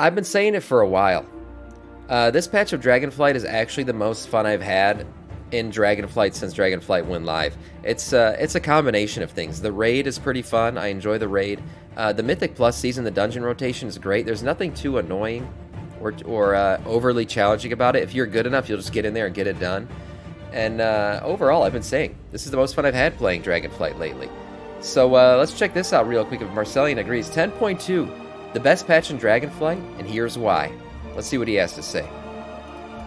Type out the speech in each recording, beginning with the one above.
I've been saying it for a while. This patch of Dragonflight is actually the most fun I've had in Dragonflight since Dragonflight went live. It's a combination of things. The raid is pretty fun. I enjoy the raid. The Mythic Plus season, the dungeon rotation is great. There's nothing too annoying or overly challenging about it. If you're good enough, you'll just get in there and get it done. And overall, I've been saying, this is the most fun I've had playing Dragonflight lately. So let's check this out real quick if Marcellian agrees. 10.2, the best patch in Dragonflight, and here's why. Let's see what he has to say.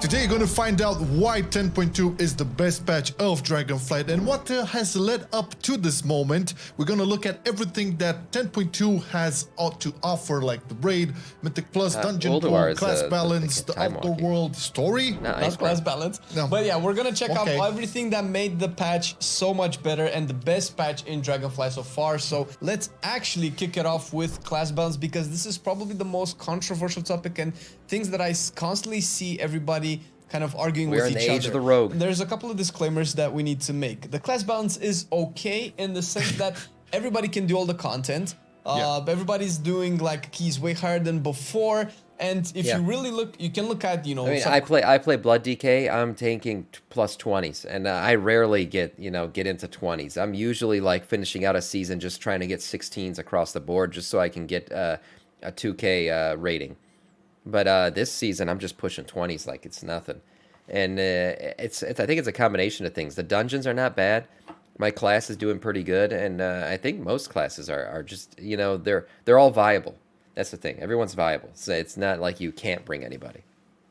Today you're going to find out why 10.2 is the best patch of Dragonflight and what has led up to this moment. We're going to look at everything that 10.2 has to offer, like the raid, Mythic Plus, Dungeon Pool, class balance, the outdoor world, story. No, not class balance. No. But yeah, we're going to check out everything that made the patch so much better and the best patch in Dragonflight so far. So let's actually kick it off with class balance, because this is probably the most controversial topic and things that I constantly see everybody kind of arguing with each other. We're in the age of the rogue. There's a couple of disclaimers that we need to make. The class balance is okay in the sense that everybody can do all the content. Everybody's doing like keys way higher than before. And if you really look, you can look at, you know... I mean, I play Blood DK. I'm tanking plus 20s. And I rarely get into 20s. I'm usually like finishing out a season just trying to get 16s across the board just so I can get a 2K rating. But this season, I'm just pushing 20s like it's nothing. And I think it's a combination of things. The dungeons are not bad. My class is doing pretty good. And I think most classes are just, they're all viable. That's the thing. Everyone's viable. So it's not like you can't bring anybody.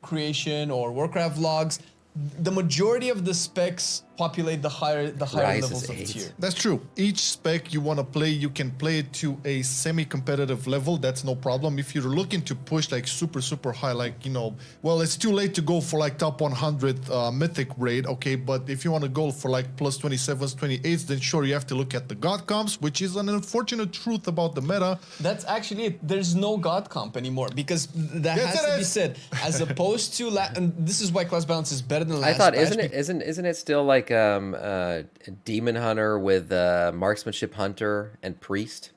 Creation or Warcraft logs, the majority of the specs populate the higher levels of the tier. That's true. Each spec you want to play, you can play it to a semi-competitive level. That's no problem. If you're looking to push like super high, like, well, it's too late to go for like top 100 mythic raid, okay? But if you want to go for like plus 27s, 28s, then sure, you have to look at the god comps, which is an unfortunate truth about the meta. That's actually it. There's no god comp anymore, because that has to be said. As opposed to, and this is why class balance is better than last I thought, patch. isn't it still like Demon Hunter with Marksmanship Hunter and Priest,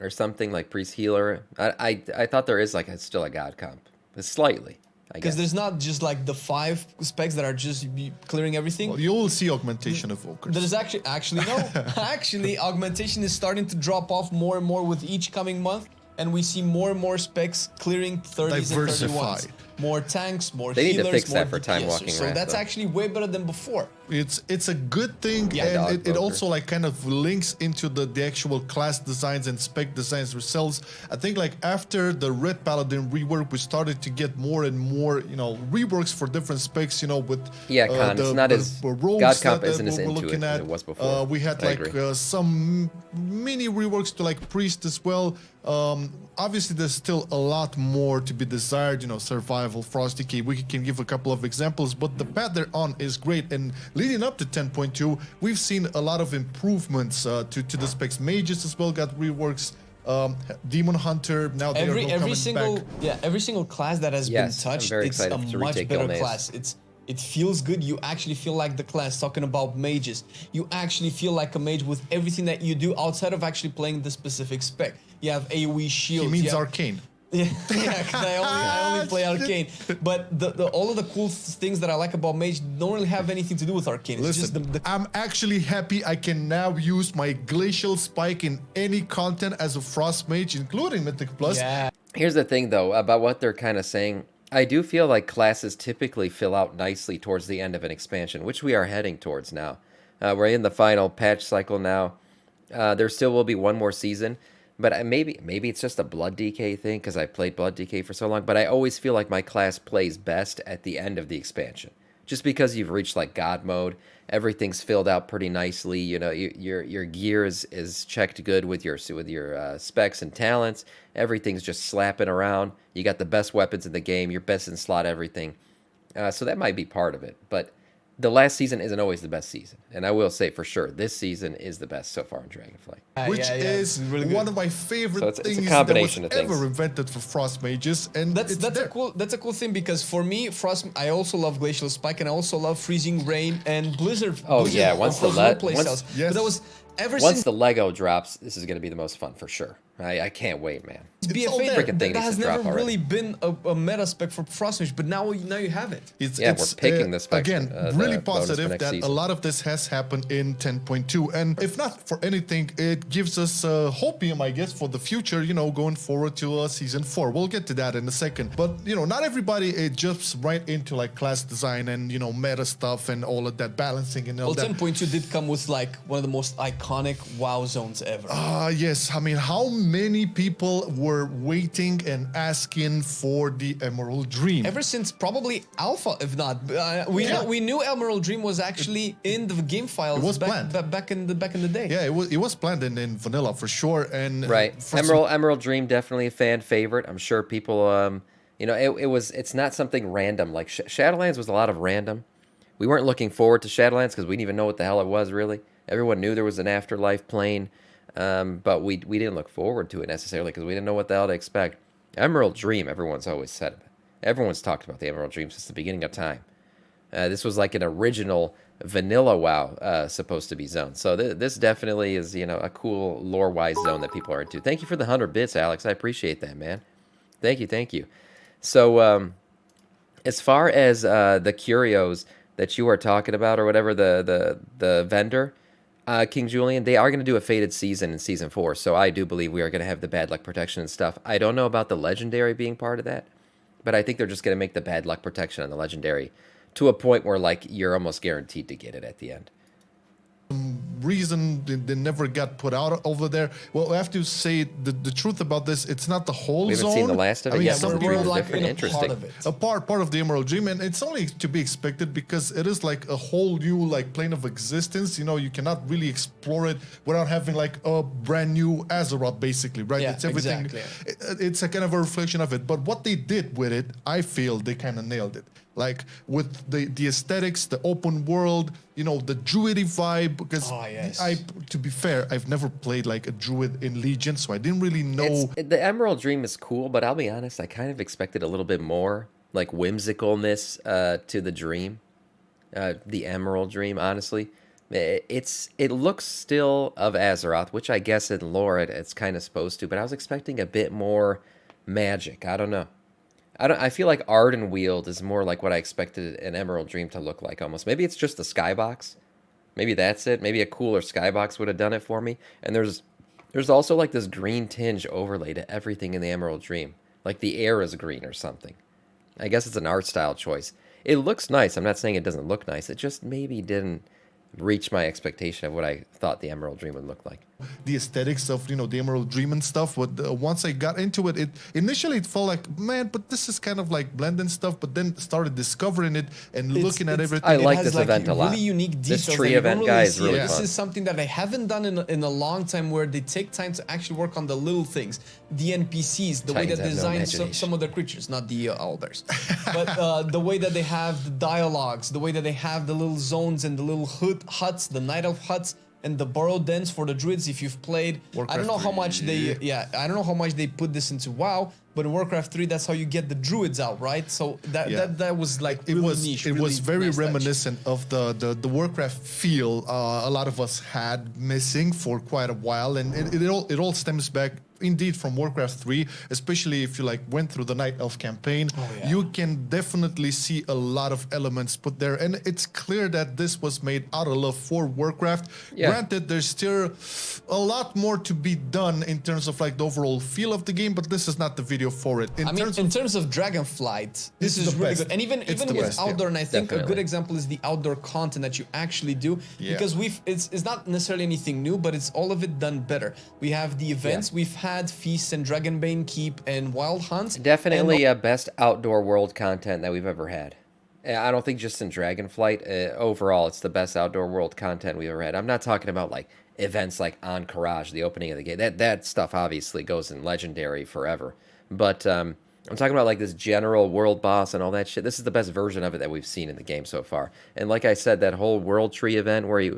or something like Priest Healer? I thought there is like still a god comp, but slightly. Because there's not just like the 5 specs that are just clearing everything. Well, you will see augmentation evokers. There's actually no. Actually, augmentation is starting to drop off more and more with each coming month, and we see more and more specs clearing 30s and 31s. More tanks, more healers, they need to fix that for time DPSers. walking So that's actually way better than before. It's a good thing, and it also like kind of links into the actual class designs and spec designs themselves. I think like after the Red Paladin rework, we started to get more and more reworks for different specs. With it's not as god comp isn't as intuitive as it was before. We had like some mini reworks to like Priest as well. Obviously, there's still a lot more to be desired. Survival, Frost Decay. We can give a couple of examples, but the path they're on is great. And leading up to 10.2, we've seen a lot of improvements to the specs. Mages as well got reworks. Demon Hunter, now they're every single class that has been touched, it's a much better class. It feels good. You actually feel like the class. Talking about mages, you actually feel like a mage with everything that you do outside of actually playing the specific spec. You have AoE shield. He means arcane. Yeah, because I only play arcane. But all of the cool things that I like about mage don't really have anything to do with arcane. It's Listen, I'm actually happy I can now use my glacial spike in any content as a frost mage, including Mythic Plus. Yeah. Here's the thing though about what they're kind of saying. I do feel like classes typically fill out nicely towards the end of an expansion, which we are heading towards now. We're in the final patch cycle now. There still will be one more season. But maybe it's just a Blood DK thing because I played Blood DK for so long. But I always feel like my class plays best at the end of the expansion, just because you've reached like God mode. Everything's filled out pretty nicely. Your gear is checked good with your specs and talents. Everything's just slapping around. You got the best weapons in the game. You're best in slot everything. So that might be part of it, but the last season isn't always the best season. And I will say for sure, this season is the best so far in Dragonflight. Which is really one of my favorite things that was ever invented for Frost Mages. And that's a cool thing, because for me, Frost, I also love Glacial Spike, and I also love Freezing Rain and Blizzard. Oh yeah, once the Lego drops, this is going to be the most fun for sure. I can't wait, man. BFA Freaking thing that has needs to never drop really been a meta spec for Frostmage, but now you have it. We're picking the specs. Again, really the bonus for positive next that season. a lot of this has happened in 10.2, and if not for anything, it gives us hopium, I guess, for the future. You know, going forward to season 4. We'll get to that in a second. But you know, not everybody jumps right into like class design and you know meta stuff and all of that balancing and all that. 10.2 did come with like one of the most iconic WoW zones ever. Yes, I mean, how many people were waiting and asking for the Emerald Dream? Ever since probably Alpha, if not. We knew Emerald Dream was actually in the game files. It was planned back in the day. Yeah, it was planned in vanilla for sure. And right, Emerald Dream definitely a fan favorite. I'm sure people, you know, it's not something random. Like Shadowlands was a lot of random. We weren't looking forward to Shadowlands because we didn't even know what the hell it was really. Everyone knew there was an afterlife plane. But we didn't look forward to it necessarily because we didn't know what the hell to expect. Emerald Dream, everyone's always said it. Everyone's talked about the Emerald Dream since the beginning of time. This was like an original vanilla WoW supposed to be zone. So this definitely is, you know, a cool lore-wise zone that people are into. Thank you for the 100 bits, Alex. I appreciate that, man. Thank you. So as far as the curios that you are talking about or whatever, the vendor... King Julian, they are going to do a Fated season in Season 4, so I do believe we are going to have the bad luck protection and stuff. I don't know about the Legendary being part of that, but I think they're just going to make the bad luck protection on the Legendary to a point where, like, you're almost guaranteed to get it at the end. Reason they never got put out over there. Well, I have to say the truth about this. It's not the whole we haven't zone. seen the last of it. I mean, Some some people like different, interesting. a part of the Emerald Dream, and it's only to be expected because it is like a whole new like plane of existence. You know, you cannot really explore it without having like a brand new Azeroth, basically, right? Yeah, it's everything. exactly. It's a kind of a reflection of it. But what they did with it, I feel they kind of nailed it. Like with the aesthetics, the open world, you know, the druidy vibe. Because to be fair, I've never played like a druid in Legion, so I didn't really know. The Emerald Dream is cool, but I'll be honest, I kind of expected a little bit more like whimsicalness to the dream, the Emerald Dream. Honestly, it looks still of Azeroth, which I guess in lore it's kind of supposed to, but I was expecting a bit more magic. I don't know. I feel like Ardenweald is more like what I expected an Emerald Dream to look like almost. Maybe it's just the skybox. Maybe that's it. Maybe a cooler skybox would have done it for me. And there's also like this green tinge overlay to everything in the Emerald Dream. Like the air is green or something. I guess it's an art style choice. It looks nice. I'm not saying it doesn't look nice. It just maybe didn't reach my expectation of what I thought the Emerald Dream would look like. The aesthetics of, you know, the Emerald Dream and stuff, but once I got into it, initially it felt like, man, but this is kind of like blending stuff, but then started discovering it and looking at everything. I like this event a lot. Really unique details. This tree event, guys, really fun. This is something that I haven't done in a long time, where they take time to actually work on the little things, the NPCs, the way that they design some of the creatures, not the elders, but the way that they have the dialogues, the way that they have the little zones and the little huts, the night elf huts, and the burrow dens for the druids. If you've played, Warcraft I don't know how 3. much I don't know how much they put this into WoW, but in Warcraft 3, that's how you get the druids out, right? So that was like really niche. It really was very nice reminiscent of the Warcraft feel a lot of us had missing for quite a while, and it all stems back indeed from Warcraft 3, especially if you like went through the Night Elf campaign. You can definitely see a lot of elements put there, and it's clear that this was made out of love for Warcraft. Granted, there's still a lot more to be done in terms of like the overall feel of the game, but this is not the video for it. In terms of Dragonflight, this is really good, and even with outdoor, and I think a good example is the outdoor content that you actually do, because it's not necessarily anything new, but it's all of it done better. We have the events, we've had Feast and Dragonbane Keep and Wild Hunts. Definitely best outdoor world content that we've ever had. I don't think just in Dragonflight. Overall, it's the best outdoor world content we've ever had. I'm not talking about like events like Ahn'Qiraj, the opening of the game. That stuff obviously goes in Legendary forever. But I'm talking about like this general world boss and all that shit. This is the best version of it that we've seen in the game so far. And like I said, that whole world tree event where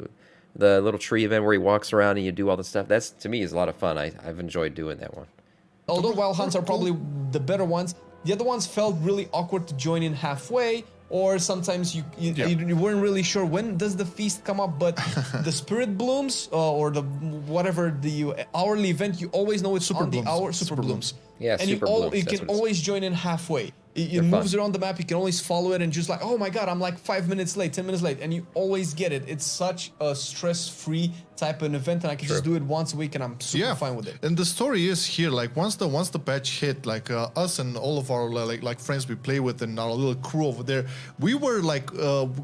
the little tree event where he walks around and you do all the stuff, that's, to me, is a lot of fun. I've enjoyed doing that one. Although Wild Hunts are probably the better ones, the other ones felt really awkward to join in halfway, or sometimes you weren't really sure when does the feast come up, but the spirit blooms or the whatever the hourly event, you always know it's Super on blooms. the hour. Super blooms. Yeah, and super blooms, you that's can what it's- always join in halfway. It They're moves fun. around the map. You can always follow it and just like, oh my god, I'm like 5 minutes late, 10 minutes late, and you always get it. It's such a stress-free type of event, and I can just do it once a week, and I'm super fine with it. And the story is here, like once the patch hit, like us and all of our like friends we play with and our little crew over there, we were like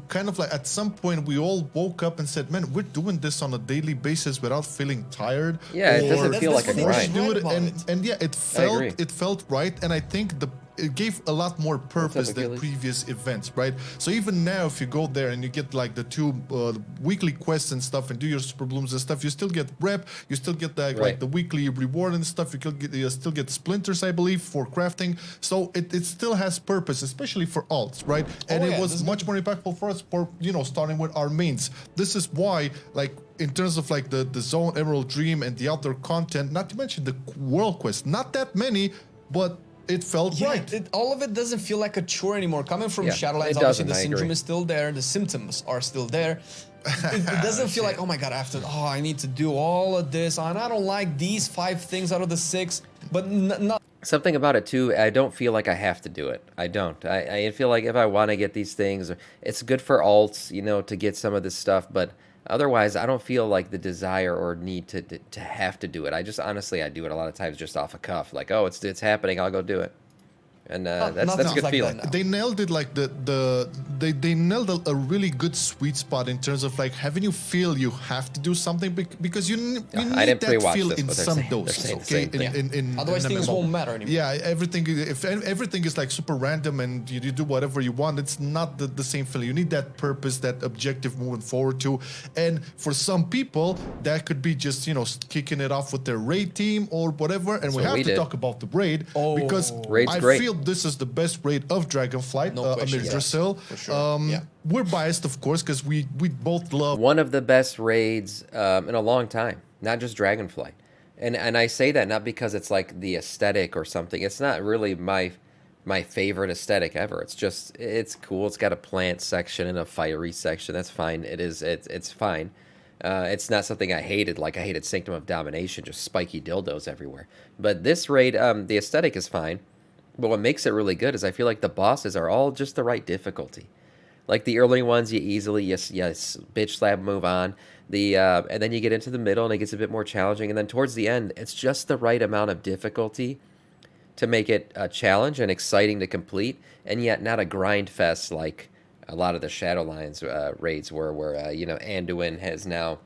kind of like at some point we all woke up and said, man, we're doing this on a daily basis without feeling tired. Yeah, it doesn't That's- feel that's like a what they grind. should Do it, about and yeah, agree. it felt right, and I think it gave a lot more purpose than Achilles? previous events, right? So even now, if you go there and you get like the 2 weekly quests and stuff, and do your super blooms and stuff, you still get rep, you still get the, like the weekly reward and stuff. You still get splinters, I believe, for crafting. So it still has purpose, especially for alts, right? And it was much more impactful for us for starting with our mains. This is why, like, in terms of like the Zone, Emerald Dream, and the outdoor content, not to mention the world quest, not that many, but it felt right. All of it doesn't feel like a chore anymore. Coming from Shadowlands, it obviously doesn't, the I syndrome agree. is still there, the symptoms are still there. It doesn't feel like, oh my god, I need to do all of this, and I don't like these 5 things out of the 6, but not. Something about it too, I don't feel like I have to do it. I don't. I feel like if I want to get these things, it's good for alts, to get some of this stuff, but otherwise, I don't feel like the desire or need to have to do it. I just honestly, I do it a lot of times just off a cuff, like, oh, it's happening, I'll go do it. And that's a good like feeling. that now. They nailed it, like they nailed a really good sweet spot in terms of like having you feel you have to do something because you need I didn't that pre-watch feel this, in but they're some saying- they're doses. saying the Okay, same thing. Otherwise in things MMO. won't matter anymore. Yeah, if everything is like super random and you do whatever you want, it's not the same feeling. You need that purpose, that objective moving forward to. And for some people, that could be just kicking it off with their raid team or whatever. And we have to talk about the raid because Raid's I great. feel this is the best raid of Dragonflight, No question, Amirdrassil. for sure. We're biased, of course, because we both love. One of the best raids in a long time, not just Dragonflight. And I say that not because it's like the aesthetic or something. It's not really my favorite aesthetic ever. It's cool. It's got a plant section and a fiery section. That's fine. It's fine. It's not something I hated, like I hated Sanctum of Domination, just spiky dildos everywhere. But this raid, the aesthetic is fine. But what makes it really good is I feel like the bosses are all just the right difficulty. Like the early ones, you easily, yes, bitch slap, move on. And then you get into the middle and it gets a bit more challenging. And then towards the end, it's just the right amount of difficulty to make it a challenge and exciting to complete, and yet not a grind fest like a lot of the Shadowlands raids were, where Anduin has now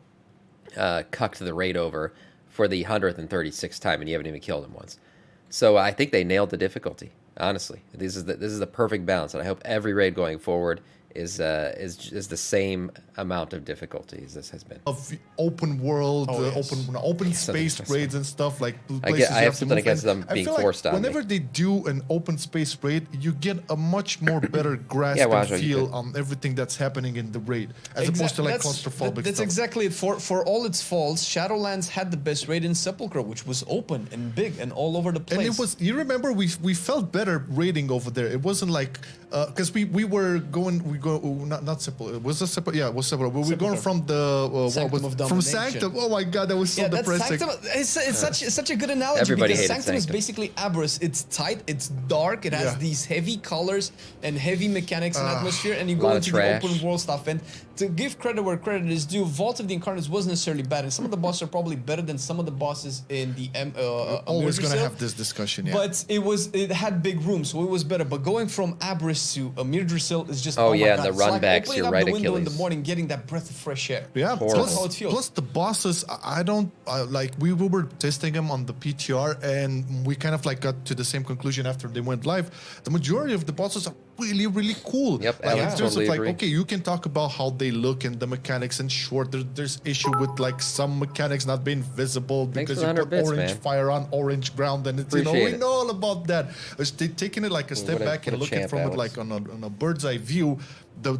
cucked the raid over for the 136th time, and you haven't even killed him once. So I think they nailed the difficulty. Honestly, this is the perfect balance, and I hope every raid going forward is the same amount of difficulty as this has been. Of open world, open space raids and stuff like places I have something against them being forced on me. Whenever they do an open space raid, you get a much more better grasp and feel on everything that's happening in the raid, as opposed to like claustrophobic That's stuff. exactly it. For all its faults, Shadowlands had the best raid in Sepulchre, which was open and big and all over the place. And it was, you remember, we felt better raiding over there. It wasn't like, because we were going, not Sepulchre, it was a Sepulchre, yeah, it was Sepulchre. We were going from the, Sanctum of from Domination. Sanctum, oh my god, that was so depressing. Sanctum, it's such a good analogy. Everybody because hated Sanctum is Sanctum. basically Abyss. It's tight, it's dark, it has these heavy colors and heavy mechanics and atmosphere, and you go into the open world stuff. And to give credit where credit is due, Vault of the Incarnates wasn't necessarily bad, and some of the bosses are probably better than some of the bosses in the Always gonna Amirdrassil. have this discussion, yeah. But it had big room, so it was better. But going from Abyss to Amirdrassil is just Oh, my yeah, God. the It's like runbacks, opening you're up right, the window in the Achilles. morning, getting that breath of fresh air. Yeah, That's how it feels. plus the bosses, I don't, like, we were testing them on the PTR, and we kind of like got to the same conclusion after they went live. The majority of the bosses are really, really cool. Yep, Like, I in terms totally of like, agree. okay, you can talk about how they look and the mechanics, and sure, there's issue with like some mechanics not being visible Thanks because for you the put 100 bits, orange man. fire on orange ground, and it's, Appreciate we it. know all about that. It's taking it like a step back and looking champ, from it Alex. like on a bird's eye view, the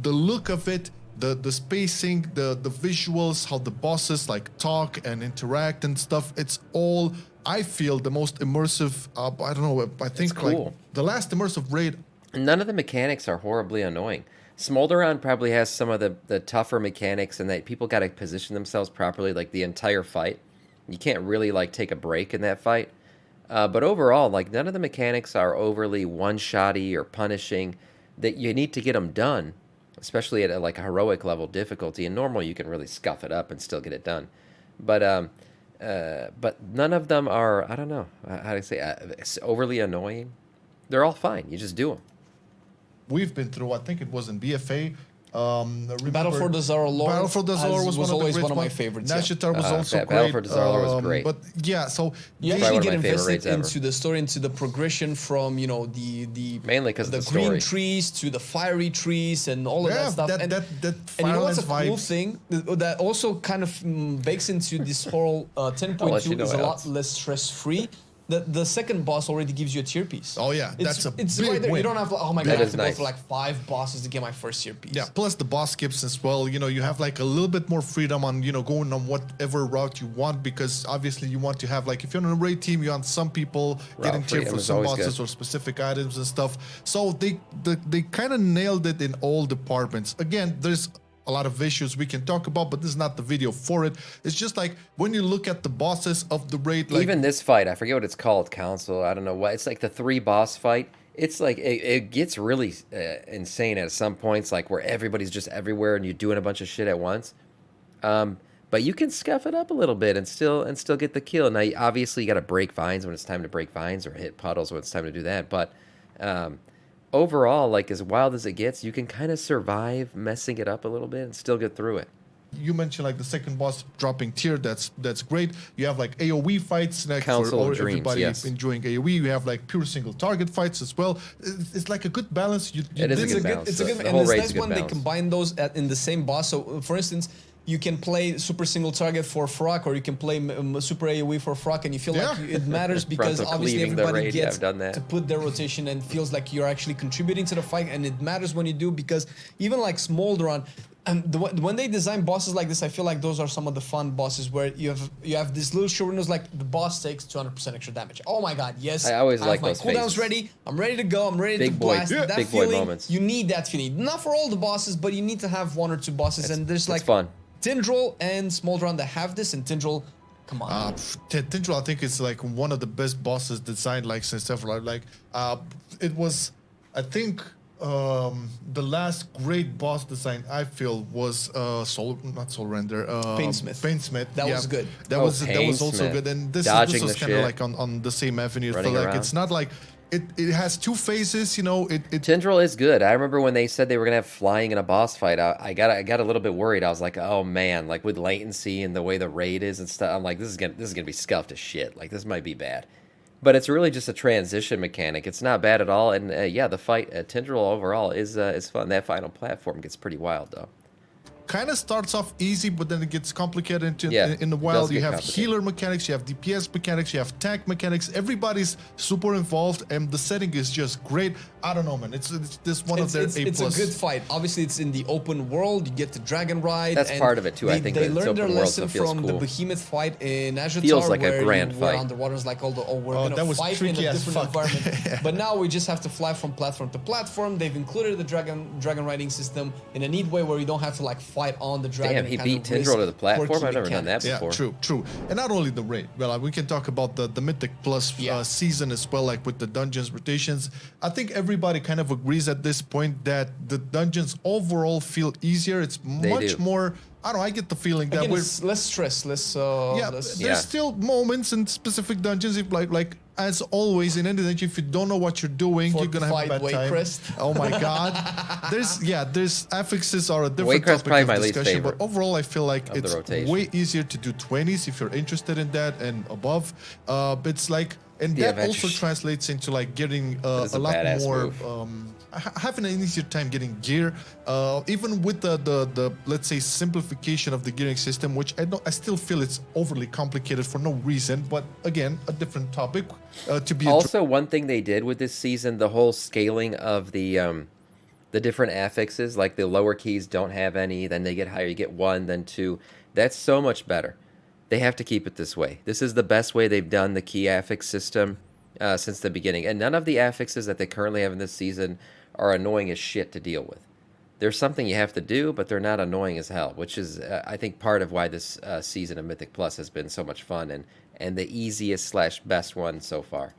look of it, the spacing, the visuals, how the bosses like talk and interact and stuff, it's all, I feel, the most immersive, I don't know, I think cool. like the last immersive raid None of the mechanics are horribly annoying. Smolderon probably has some of the tougher mechanics, and that people got to position themselves properly, like the entire fight. You can't really like take a break in that fight. But overall, like none of the mechanics are overly one-shotty or punishing. That you need to get them done, especially at like a heroic level difficulty. In normal, you can really scuff it up and still get it done. But none of them are, I don't know how to say, overly annoying. They're all fine. You just do them. We've been through, I think it was in BFA. Battle for the Zaralor. Battle for the Zaralor was always one one of my ones. favorites. Nashitar was also great. Battle for the Zaralor was great. But yeah, so you Probably actually one get of my favorite invested raids ever. into the story, into the progression from the Mainly 'cause of the green story. trees to the fiery trees and all of yeah, that stuff. that And you know what's a Firelands cool vibes. thing that also kind of bakes into this whole I'll let 10.2 you know is a lot else. less stress-free. The second boss already gives you a tier piece. Oh yeah, that's a it's big right there. win. You don't have to, oh my god, That I have is to nice. go for like 5 bosses to get my first tier piece. Yeah, plus the boss skips as well. You know, you have like a little bit more freedom on, going on whatever route you want, because obviously you want to have like, if you're on a raid team, you want some people getting tier freedom for is some always bosses good. or specific items and stuff. So they kind of nailed it in all departments. Again, there's a lot of issues we can talk about, but this is not the video for it. It's just like when you look at the bosses of the raid, like Even this fight, I forget what it's called, Council. I don't know what. It's like the 3 boss fight. It's like it gets really insane at some points, like where everybody's just everywhere and you're doing a bunch of shit at once. But you can scuff it up a little bit and still get the kill. Now, obviously, you got to break vines when it's time to break vines, or hit puddles when it's time to do that. But overall, like as wild as it gets, you can kind of survive messing it up a little bit and still get through it. you mentioned, like the second boss dropping tier. That's great. You have like AOE fights, like Council for of Dreams, everybody yes. enjoying AOE. You have like pure single target fights as well. It's like a good balance. It is a didn't- good balance. It's a good, The and whole it's raid's nice a good when they balance. combine those in the same boss. So, for instance, you can play super single target for Frock, or you can play super AoE for Frock, and you feel like Yeah. it matters because Frontal obviously cleaving the everybody raid, yeah, gets I've done that. to put their rotation and feels like you're actually contributing to the fight, and it matters when you do, because even like Smolderon, and when they design bosses like this, I feel like those are some of the fun bosses where you have these little short windows, like the boss takes 200% extra damage. Oh my god, yes! I always have like my those cooldowns phases. ready. I'm ready to go. I'm ready Big to boy- blast. Yeah. That big boy feeling, moments. you need that feeling. Not for all the bosses, but you need to have one or two bosses, and there's it's like fun. Tindril and Smolderon that have this, and Tindril, come on. Tindril, I think, is like one of the best bosses designed like since ever. Like, it was, I think, the last great boss design I feel was not Soul Render. Painsmith. Painsmith. That yeah. was good. That Oh, was also Painsmith. good. And this Dodging was the kind of shit. like on the same avenue. I feel Running like around. it's not like it has two phases. You know, it Tindril is good. I remember when they said they were gonna have flying in a boss fight. I got a little bit worried. I was like, oh man, like with latency and the way the raid is and stuff. I'm like, this is gonna be scuffed to shit. Like this might be bad. But it's really just a transition mechanic. It's not bad at all. And yeah, the fight at Tindril overall is fun. That final platform gets pretty wild though. kind of starts off easy, but then it gets complicated Yeah, in the it wild. does You get have complicated. healer mechanics, you have DPS mechanics, you have tank mechanics. Everybody's super involved, and the setting is just great. I don't know, man. It's this one of their A+. It's a good fight. Obviously, it's in the open world. You get to dragon ride. That's and part of it, too. I think they it's learned their open world, lesson so it feels from the cool. behemoth fight in Azure Feels Tower, like a where grand you were fight. underwater. It's like, we're Oh, gonna that was fight in a tricky as different fuck. environment. But now we just have to fly from platform to platform. They've included the dragon riding system in a neat way where you don't have to like fight on the dragon. Damn, he and beat kind of Tindril to the risk platform? quirky I've never done that mechanics. Yeah, before. true. And not only the raid, well, we can talk about the Mythic Plus Yeah. season as well, like with the dungeons rotations. I think everybody kind of agrees at this point that the dungeons overall feel easier. It's much do. more. I don't know. I get the feeling that Again, we're. it's less stress, less. Yeah, less, there's still moments in specific dungeons. If like as always in any dungeon, if you don't know what you're doing, you're gonna have a Fortified bad time. Waycrest. Oh my god. There's affixes are a different Waycrest's topic probably of my least discussion, favorite but overall I feel like of the it's rotation. way easier to do 20s if you're interested in that and above. It's like, and Yeah, that also that's- translates into like getting is a a lot badass more. move. Having an easier time getting gear, even with the let's say simplification of the gearing system, which I still feel it's overly complicated for no reason. But again, a different topic to be Also, one thing they did with this season, the whole scaling of the different affixes, like the lower keys don't have any, then they get higher, you get 1, then 2. That's so much better. They have to keep it this way. This is the best way they've done the key affix system since the beginning. And none of the affixes that they currently have in this season are annoying as shit to deal with. There's something you have to do, but they're not annoying as hell, which is, I think, part of why this season of Mythic Plus has been so much fun and the easiest slash best one so far.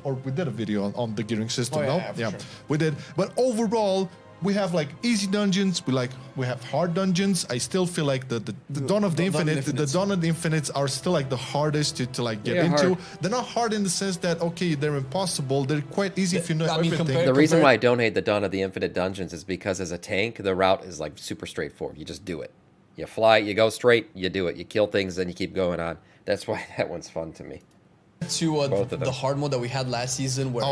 Or we did a video on the gearing system. Sure. We did. But overall, we have like easy dungeons. We have hard dungeons. I still feel like the Dawn of the Infinite, the Dawn of the Infinites are still like the hardest to like get into. Hard. They're not hard in the sense that okay, they're impossible. They're quite easy if you know everything. The reason why I don't hate the Dawn of the Infinite dungeons is because as a tank, the route is like super straightforward. You just do it. You fly, you go straight, you do it. You kill things, then you keep going on. That's why that one's fun to me. To the hard mode that we had last season where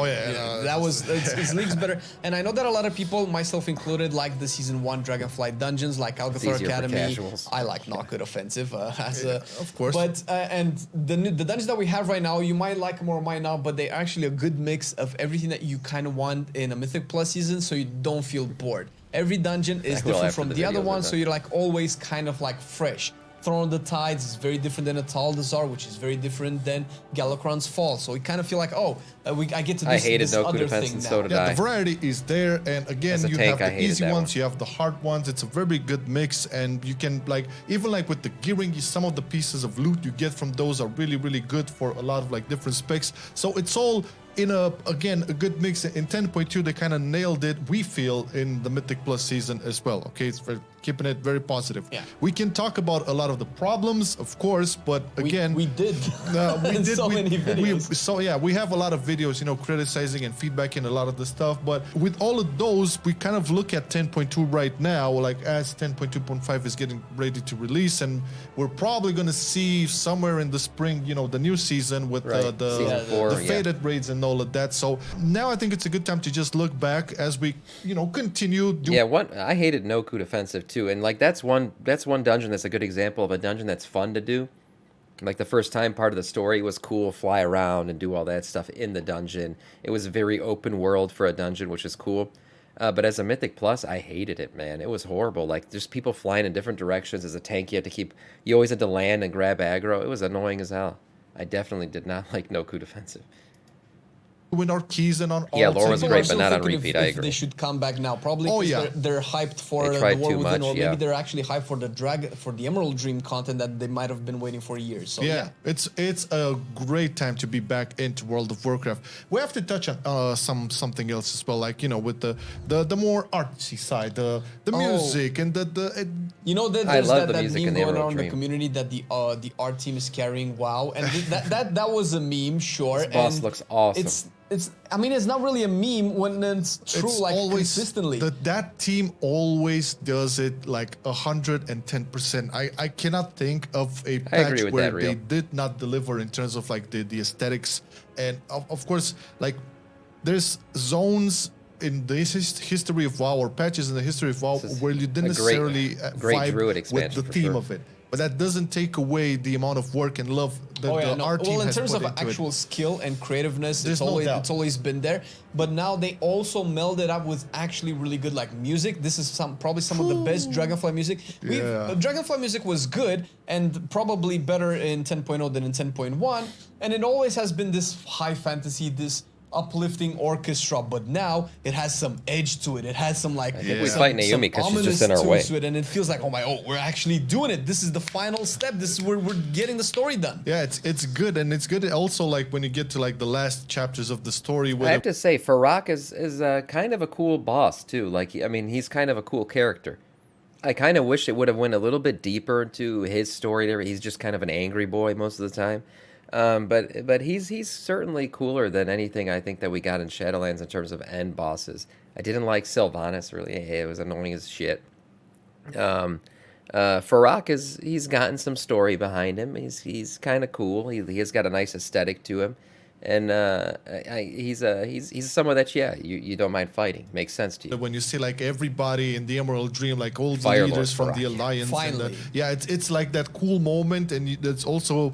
that was it's leagues better, and I know that a lot of people, myself included, like the season 1 Dragonflight dungeons like Alcathar Academy. I like not good offensive of course, but and the dungeons that we have right now, you might like them or might not, but they're actually a good mix of everything that you kind of want in a Mythic Plus season, so you don't feel bored. Every dungeon is different from the other one, so you're like always kind of like fresh. Throne of the Tides is very different than a Taldazar, which is very different than Galakrond's Fall. So we kind of feel like, I get to do this other thing now. So did I. The variety is there, and again, you have the easy ones, you have the hard ones. It's a very good mix, and you can like even like with the gearing, some of the pieces of loot you get from those are really, really good for a lot of like different specs. So it's all in a good mix. In 10.2 they kind of nailed it, we feel, in the Mythic Plus season as well. Okay, it's keeping it very positive. We can talk about a lot of the problems, of course, but again, we did so many videos. We have a lot of videos, criticizing and feedbacking a lot of the stuff, but with all of those, we kind of look at 10.2 right now, like as 10.2.5 is getting ready to release, and we're probably going to see somewhere in the spring, the new season with the faded raids and all of that. So now I think it's a good time to just look back as we, continue. I hated No Coup Defensive too, and like that's one dungeon that's a good example of a dungeon that's fun to do. Like the first time part of the story was cool, fly around and do all that stuff in the dungeon. It was very open world for a dungeon, which is cool. But as a Mythic Plus, I hated it, man. It was horrible. Like there's people flying in different directions. As a tank, you always had to land and grab aggro. It was annoying as hell. I definitely did not like No Coup Defensive. With our keys and on lore was great, but not on repeat. I agree. They should come back now, probably. They're hyped for the War Within, or maybe they're actually hyped for the Emerald Dream content that they might have been waiting for years. So it's a great time to be back into World of Warcraft. We have to touch on something else as well, like with the more artsy side, the music and I love the music in the going Emerald around Dream. the community that the art team is carrying WoW, and that was a meme, sure. This boss looks awesome. It's not really a meme when it's true, it's like always, consistently. That team always does it like 110%. I cannot think of a patch where they did not deliver in terms of like the aesthetics. And of course, like there's zones in the history of WoW, or patches in the history of WoW, where you didn't necessarily vibe with the theme of it. But that doesn't take away the amount of work and love that our team has put into it. Well, in terms of actual skill and creativeness, it's always been there. But now they also melded up with actually really good like music. This is probably some of the best Dragonfly music. Dragonfly music was good and probably better in 10.0 than in 10.1. And it always has been this high fantasy, this uplifting orchestra, but now it has some edge to it. It has some like we fight Naomi because she's just in our way. And it feels like we're actually doing it. This is the final step. This is where we're getting the story done. Yeah, it's good, and it's good also like when you get to like the last chapters of the story. I have to say, Farak is kind of a cool boss too. Like he's kind of a cool character. I kind of wish it would have went a little bit deeper into his story there. He's just kind of an angry boy most of the time. But he's certainly cooler than anything I think that we got in Shadowlands in terms of end bosses. I didn't like Sylvanas really. It was annoying as shit. Farak he's gotten some story behind him. He's kind of cool. He has got a nice aesthetic to him. And he's someone that you don't mind fighting. Makes sense to you. When you see like everybody in the Emerald Dream, like all the leaders from the Alliance, it's like that cool moment, and that's also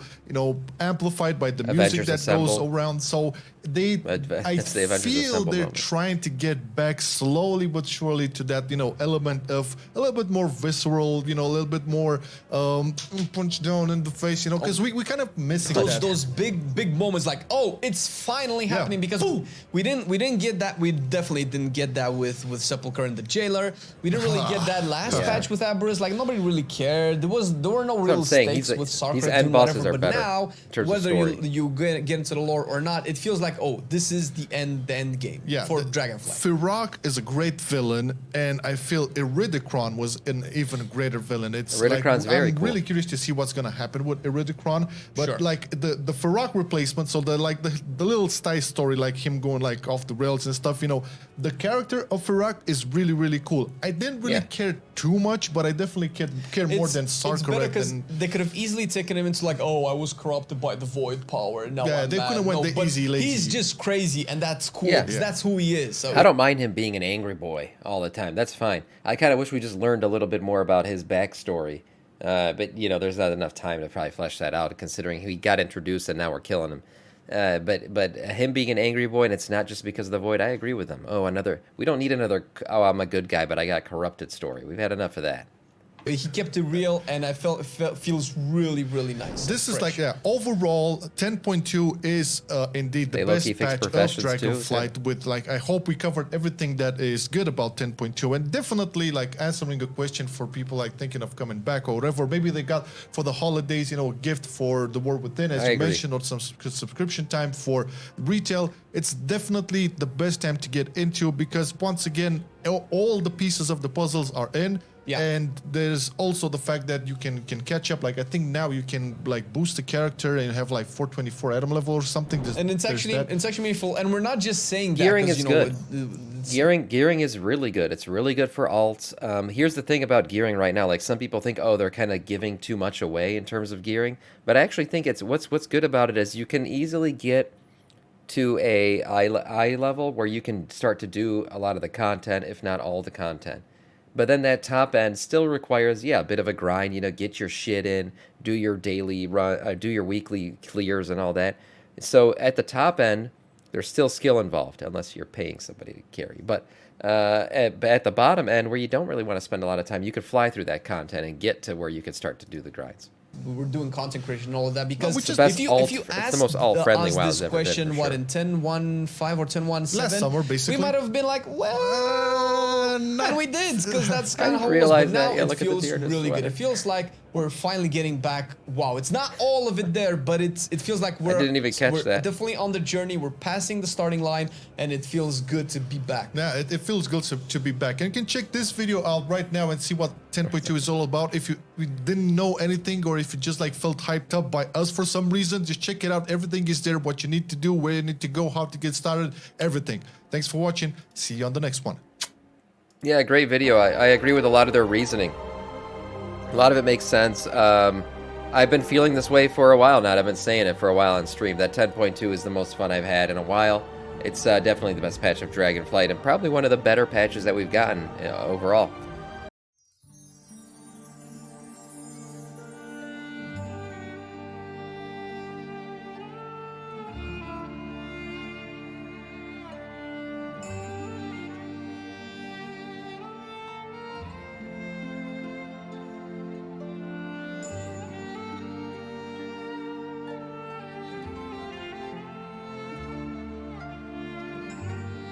amplified by the music that goes around. So I That's the Avengers feel Assemble they're moment. trying to get back slowly but surely to that, element of a little bit more visceral, a little bit more punch down in the face, because we kind of missing that. Those big moments, like, oh, it's finally happening, because we didn't get that. We definitely didn't get that with Sepulchre and the Jailer. We didn't really get that last patch with Aberrus. Like, nobody really cared. There were no real stakes with Sarkar. These end bosses are but better now, in terms whether of you get into the lore or not, it feels like, oh, this is the end game for Dragonflight. Firak is a great villain, and I feel Iridikron was an even greater villain. It's Iridikron's very I'm cool. really curious to see what's gonna happen with Iridikron. But like the Firak replacement, so the little Style story, like him going like off the rails and stuff. The character of Firak is really, really cool. I didn't really care too much, but I definitely care more than Sarkar. It's better because and they could have easily taken him into like, oh, I was corrupted by the void power. Now yeah, I'm they mad. could have went the easy, lazy. He's just crazy, and that's cool. Yeah. Because that's who he is. So I don't mind him being an angry boy all the time. That's fine. I kind of wish we just learned a little bit more about his backstory. But there's not enough time to probably flesh that out, considering he got introduced and now we're killing him. But him being an angry boy, and it's not just because of the void. I agree with him. We don't need another. Oh, I'm a good guy, but I got corrupted story. We've had enough of that. he kept it real, and I felt it feels really, really nice. This is like, overall, 10.2 is indeed the best patch of Dragonflight. With I hope we covered everything that is good about 10.2, and definitely like answering a question for people like thinking of coming back or whatever. Maybe they got for the holidays, a gift for the War Within, as you mentioned, or some subscription time for retail. It's definitely the best time to get into, because once again, all the pieces of the puzzles are in. Yeah. And there's also the fact that you can catch up. Like, I think now you can boost the character and have 424 item level or something. And it's actually meaningful. And we're not just saying that gearing is good. Gearing is really good. It's really good for alts. Here's the thing about gearing right now. Like, some people think, oh, they're kind of giving too much away in terms of gearing. But I actually think it's what's good about it is you can easily get to a eye level where you can start to do a lot of the content, if not all the content. But then that top end still requires, a bit of a grind. Get your shit in, do your daily run, do your weekly clears and all that. So at the top end, there's still skill involved, unless you're paying somebody to carry. But at the bottom end, where you don't really want to spend a lot of time, you could fly through that content and get to where you could start to do the grinds. We're doing content creation and all of that, because if you ask us this question, what, in 10.1.5 or 10.1.7, last summer, basically, we might have been like, well, and we did, because that's kind of how it was. Realize but now that. it feels really good. It feels like we're finally getting back. Wow, it's not all of it there, but it feels like I didn't even catch that. Definitely on the journey. We're passing the starting line, and it feels good to be back. Yeah, it feels good to be back. And you can check this video out right now and see what 10.2 is all about. If you didn't know anything, or if you just felt hyped up by us for some reason, just check it out. Everything is there. What you need to do, where you need to go, how to get started, everything. Thanks for watching. See you on the next one. Yeah, great video. I agree with a lot of their reasoning. A lot of it makes sense. I've been feeling this way for a while now. I've been saying it for a while on stream. That 10.2 is the most fun I've had in a while. It's definitely the best patch of Dragonflight, and probably one of the better patches that we've gotten overall.